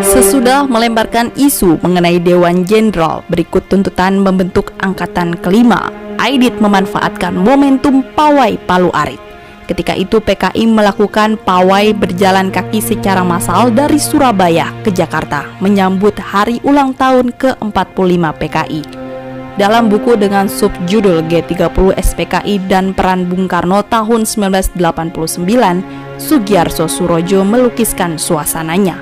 Sesudah melemparkan isu mengenai Dewan Jenderal, berikut tuntutan membentuk angkatan kelima. Aidit memanfaatkan momentum pawai Palu Arit. Ketika itu PKI melakukan pawai berjalan kaki secara massal dari Surabaya ke Jakarta menyambut hari ulang tahun ke-45 PKI. Dalam buku dengan subjudul G30 SPKI dan Peran Bung Karno tahun 1989, Sugiarso Surojo melukiskan suasananya.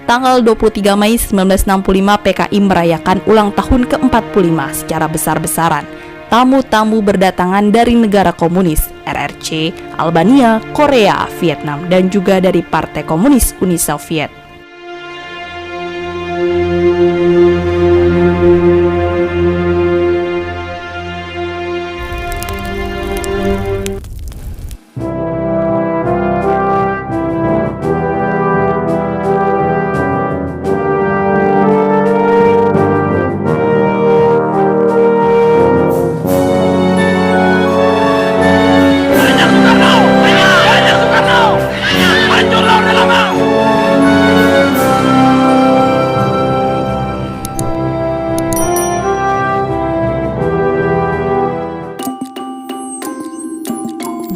Tanggal 23 Mei 1965 PKI merayakan ulang tahun ke-45 secara besar-besaran. Tamu-tamu berdatangan dari negara komunis, RRC, Albania, Korea, Vietnam, dan juga dari Partai Komunis Uni Soviet.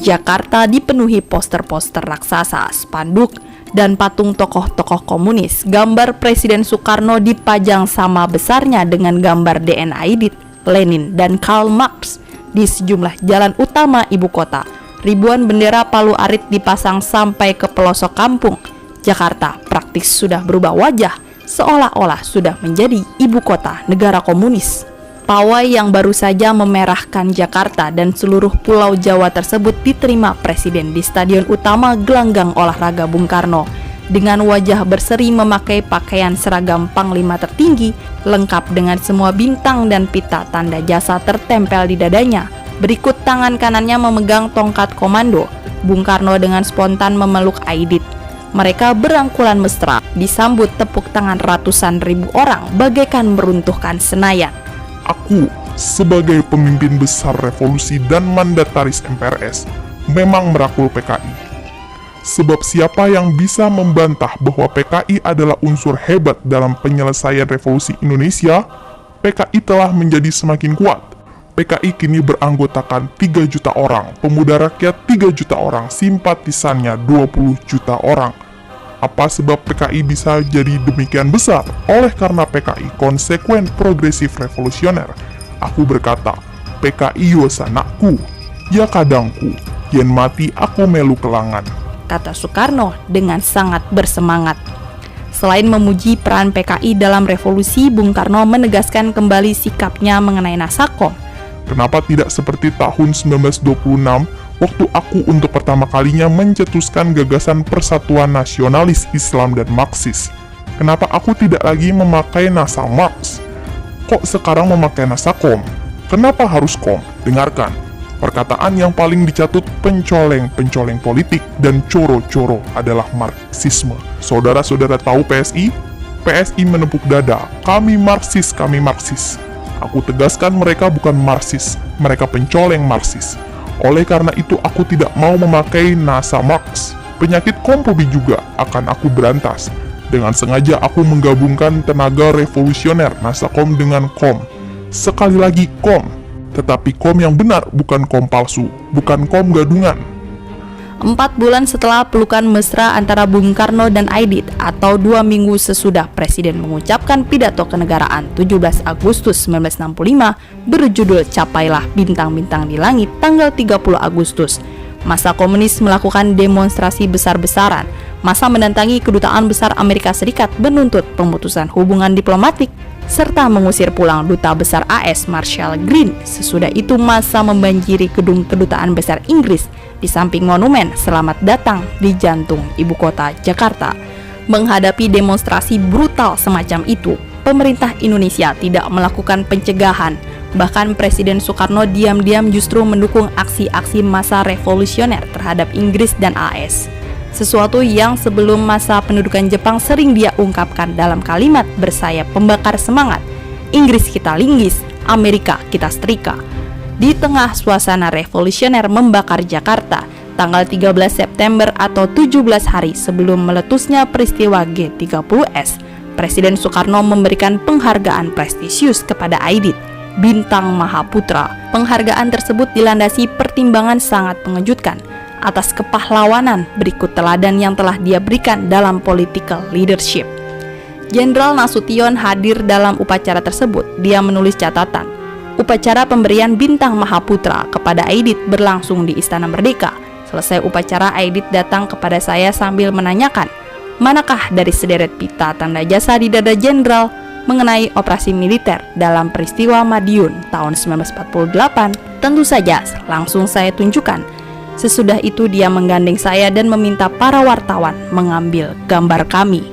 Jakarta dipenuhi poster-poster raksasa, spanduk, dan patung tokoh-tokoh komunis. Gambar Presiden Soekarno dipajang sama besarnya dengan gambar DN Aidit, Lenin, dan Karl Marx di sejumlah jalan utama ibu kota. Ribuan bendera Palu Arit dipasang sampai ke pelosok kampung. Jakarta praktis sudah berubah wajah, seolah-olah sudah menjadi ibu kota negara komunis. Pawai yang baru saja memerahkan Jakarta dan seluruh pulau Jawa tersebut diterima Presiden di Stadion Utama Gelanggang Olahraga Bung Karno dengan wajah berseri memakai pakaian seragam Panglima tertinggi lengkap dengan semua bintang dan pita tanda jasa tertempel di dadanya. Berikut tangan kanannya memegang tongkat komando. Bung Karno dengan spontan memeluk Aidit. Mereka berangkulan mesra, disambut tepuk tangan ratusan ribu orang bagaikan meruntuhkan Senayan. Aku, sebagai pemimpin besar revolusi dan mandataris MPRS, memang merangkul PKI. Sebab siapa yang bisa membantah bahwa PKI adalah unsur hebat dalam penyelesaian revolusi Indonesia, PKI telah menjadi semakin kuat. PKI kini beranggotakan 3 juta orang, pemuda rakyat 3 juta orang, simpatisannya 20 juta orang. Apa sebab PKI bisa jadi demikian besar? Oleh karena PKI konsekuen progresif revolusioner. Aku berkata, PKI yosanakku, ya kadangku, yen mati aku melu kelangan, kata Soekarno dengan sangat bersemangat. Selain memuji peran PKI dalam revolusi, Bung Karno menegaskan kembali sikapnya mengenai Nasakom. Kenapa tidak seperti tahun 1926, waktu aku untuk pertama kalinya mencetuskan gagasan persatuan nasionalis Islam dan Marxis? Kenapa aku tidak lagi memakai nasa Marx? Kok sekarang memakai nasa Kom? Kenapa harus Kom? Dengarkan, perkataan yang paling dicatut pencoleng-pencoleng politik dan coro-coro adalah Marxisme. Saudara-saudara tahu PSI? PSI menepuk dada, kami Marxis, kami Marxis. Aku tegaskan mereka bukan Marxis, mereka pencoleng Marxis. Oleh karena itu aku tidak mau memakai nasa Marx. Penyakit kompobi juga akan aku berantas. Dengan sengaja aku menggabungkan tenaga revolusioner Nasakom dengan Kom. Sekali lagi Kom, tetapi Kom yang benar, bukan Kom palsu, bukan Kom gadungan. 4 bulan setelah pelukan mesra antara Bung Karno dan Aidit atau 2 minggu sesudah Presiden mengucapkan pidato kenegaraan 17 Agustus 1965 berjudul Capailah Bintang-Bintang di Langit tanggal 30 Agustus, massa komunis melakukan demonstrasi besar-besaran. Massa mendatangi kedutaan besar Amerika Serikat menuntut pemutusan hubungan diplomatik serta mengusir pulang duta besar AS Marshall Green. Sesudah itu massa membanjiri gedung kedutaan besar Inggris di samping monumen Selamat Datang di jantung ibu kota Jakarta. Menghadapi demonstrasi brutal semacam itu, pemerintah Indonesia tidak melakukan pencegahan. Bahkan Presiden Soekarno diam-diam justru mendukung aksi-aksi massa revolusioner terhadap Inggris dan AS. Sesuatu yang sebelum masa pendudukan Jepang sering dia ungkapkan dalam kalimat bersayap pembakar semangat, Inggris kita linggis, Amerika kita setrika. Di tengah suasana revolusioner membakar Jakarta, tanggal 13 September atau 17 hari sebelum meletusnya peristiwa G30S, Presiden Soekarno memberikan penghargaan prestisius kepada Aidit, Bintang Mahaputra. Penghargaan tersebut dilandasi pertimbangan sangat mengejutkan atas kepahlawanan berikut teladan yang telah dia berikan dalam political leadership. Jenderal Nasution hadir dalam upacara tersebut. Dia menulis catatan. Upacara pemberian Bintang Mahaputra kepada Aidit berlangsung di Istana Merdeka. Selesai upacara, Aidit datang kepada saya sambil menanyakan, manakah dari sederet pita tanda jasa di dada jenderal mengenai operasi militer dalam peristiwa Madiun tahun 1948. Tentu saja langsung saya tunjukkan. Sesudah itu dia menggandeng saya dan meminta para wartawan mengambil gambar kami.